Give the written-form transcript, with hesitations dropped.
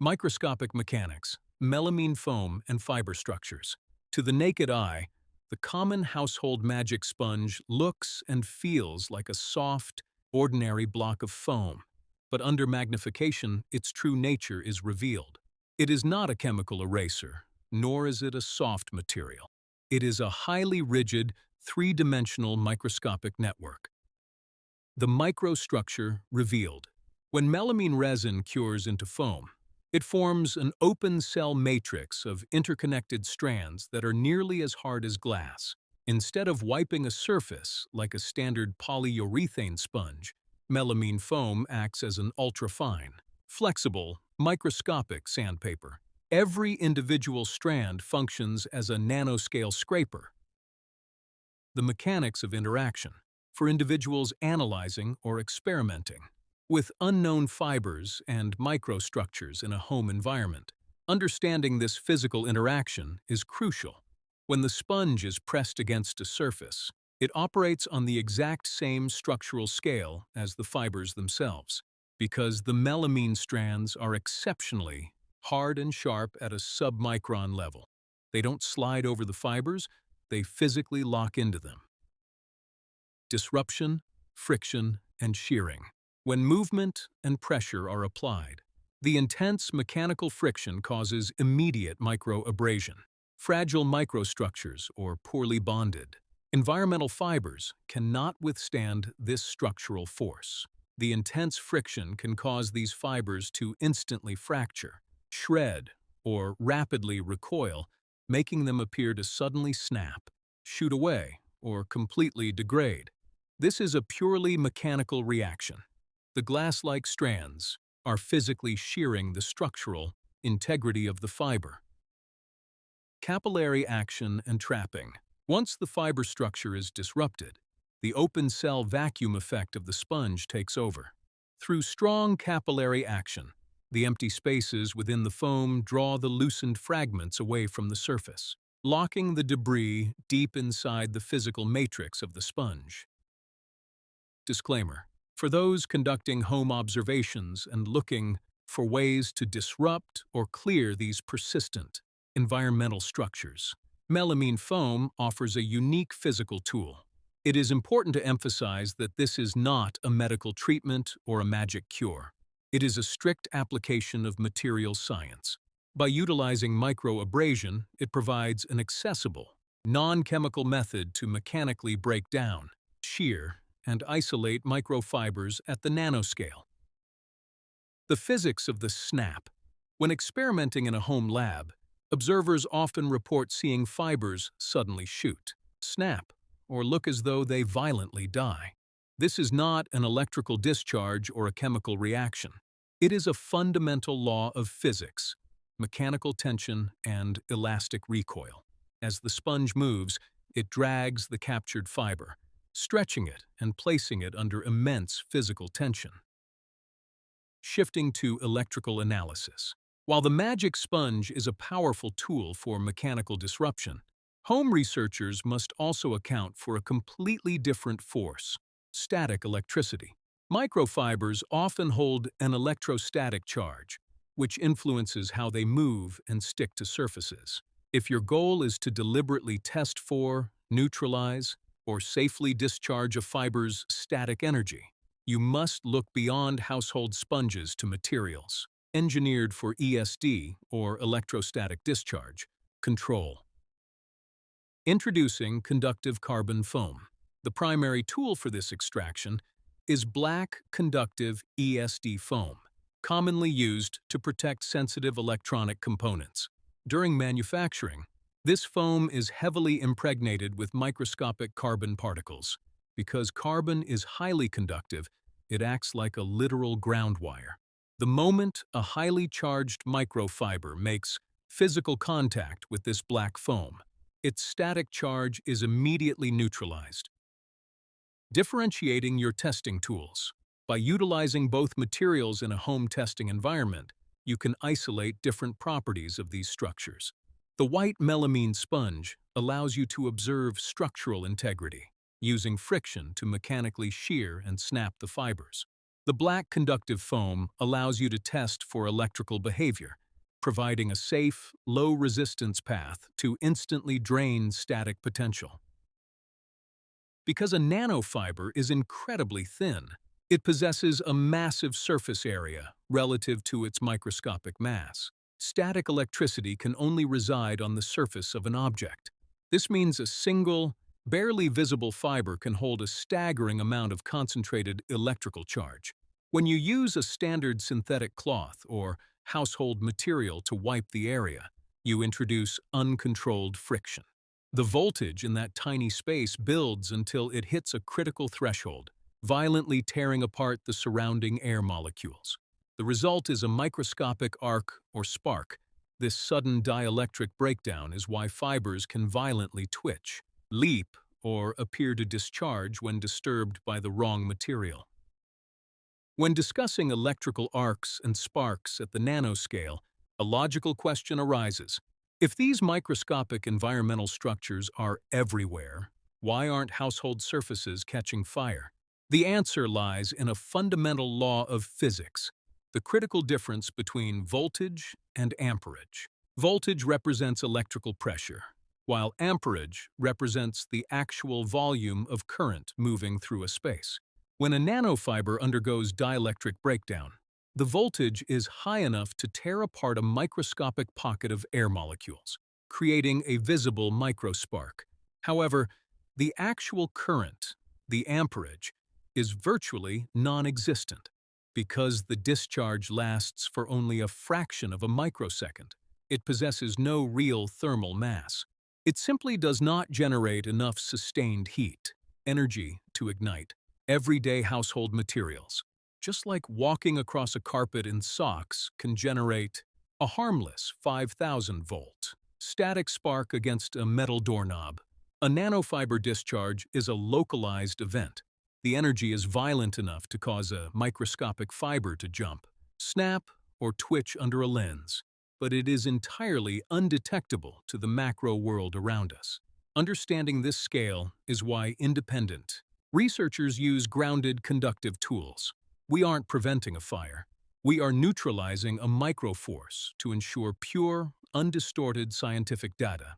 Microscopic mechanics, melamine foam, and fiber structures. To the naked eye, the common household magic sponge looks and feels like a soft, ordinary block of foam, but under magnification, its true nature is revealed. It is not a chemical eraser, nor is it a soft material. It is a highly rigid, three-dimensional microscopic network. The microstructure revealed. When melamine resin cures into foam, it forms an open-cell matrix of interconnected strands that are nearly as hard as glass. Instead of wiping a surface like a standard polyurethane sponge, melamine foam acts as an ultrafine, flexible, microscopic sandpaper. Every individual strand functions as a nanoscale scraper. The mechanics of interaction for individuals analyzing or experimenting with unknown fibers and microstructures in a home environment. Understanding this physical interaction is crucial. When the sponge is pressed against a surface, it operates on the exact same structural scale as the fibers themselves, because the melamine strands are exceptionally hard and sharp at a submicron level. They don't slide over the fibers, they physically lock into them. Disruption, friction, and shearing. When movement and pressure are applied, the intense mechanical friction causes immediate microabrasion. Fragile microstructures, or poorly bonded environmental fibers, cannot withstand this structural force. The intense friction can cause these fibers to instantly fracture, shred, or rapidly recoil, making them appear to suddenly snap, shoot away, or completely degrade. This is a purely mechanical reaction. The glass-like strands are physically shearing the structural integrity of the fiber. Capillary action and trapping. Once the fiber structure is disrupted, the open-cell vacuum effect of the sponge takes over. Through strong capillary action, the empty spaces within the foam draw the loosened fragments away from the surface, locking the debris deep inside the physical matrix of the sponge. Disclaimer: for those conducting home observations and looking for ways to disrupt or clear these persistent environmental structures, melamine foam offers a unique physical tool. It is important to emphasize that this is not a medical treatment or a magic cure. It is a strict application of material science. By utilizing microabrasion, it provides an accessible, non-chemical method to mechanically break down, shear, and isolate microfibers at the nanoscale. The physics of the snap. When experimenting in a home lab, observers often report seeing fibers suddenly shoot, snap, or look as though they violently die. This is not an electrical discharge or a chemical reaction. It is a fundamental law of physics, mechanical tension, and elastic recoil. As the sponge moves, it drags the captured fiber, stretching it and placing it under immense physical tension. Shifting to electrical analysis. While the magic sponge is a powerful tool for mechanical disruption, home researchers must also account for a completely different force: static electricity. Microfibers often hold an electrostatic charge, which influences how they move and stick to surfaces. If your goal is to deliberately test for, neutralize, or safely discharge a fiber's static energy, you must look beyond household sponges to materials engineered for ESD, or electrostatic discharge, control. Introducing conductive carbon foam. The primary tool for this extraction is black conductive ESD foam, commonly used to protect sensitive electronic components. During manufacturing, this foam is heavily impregnated with microscopic carbon particles. Because carbon is highly conductive, it acts like a literal ground wire. The moment a highly charged microfiber makes physical contact with this black foam, its static charge is immediately neutralized. Differentiating your testing tools. By utilizing both materials in a home testing environment, you can isolate different properties of these structures. The white melamine sponge allows you to observe structural integrity, using friction to mechanically shear and snap the fibers. The black conductive foam allows you to test for electrical behavior, providing a safe, low-resistance path to instantly drain static potential. Because a nanofiber is incredibly thin, it possesses a massive surface area relative to its microscopic mass. Static electricity can only reside on the surface of an object. This means a single, barely visible fiber can hold a staggering amount of concentrated electrical charge. When you use a standard synthetic cloth or household material to wipe the area, you introduce uncontrolled friction. The voltage in that tiny space builds until it hits a critical threshold, violently tearing apart the surrounding air molecules. The result is a microscopic arc or spark. This sudden dielectric breakdown is why fibers can violently twitch, leap, or appear to discharge when disturbed by the wrong material. When discussing electrical arcs and sparks at the nanoscale, a logical question arises. If these microscopic environmental structures are everywhere, why aren't household surfaces catching fire? The answer lies in a fundamental law of physics, the critical difference between voltage and amperage. Voltage represents electrical pressure, while amperage represents the actual volume of current moving through a space. When a nanofiber undergoes dielectric breakdown, the voltage is high enough to tear apart a microscopic pocket of air molecules, creating a visible microspark. However, the actual current, the amperage, is virtually non-existent. Because the discharge lasts for only a fraction of a microsecond, it possesses no real thermal mass. It simply does not generate enough sustained heat, energy to ignite everyday household materials. Just like walking across a carpet in socks can generate a harmless 5,000-volt static spark against a metal doorknob, a nanofiber discharge is a localized event. The energy is violent enough to cause a microscopic fiber to jump, snap, or twitch under a lens, but it is entirely undetectable to the macro world around us. Understanding this scale is why independent researchers use grounded conductive tools. We aren't preventing a fire. We are neutralizing a microforce to ensure pure, undistorted scientific data.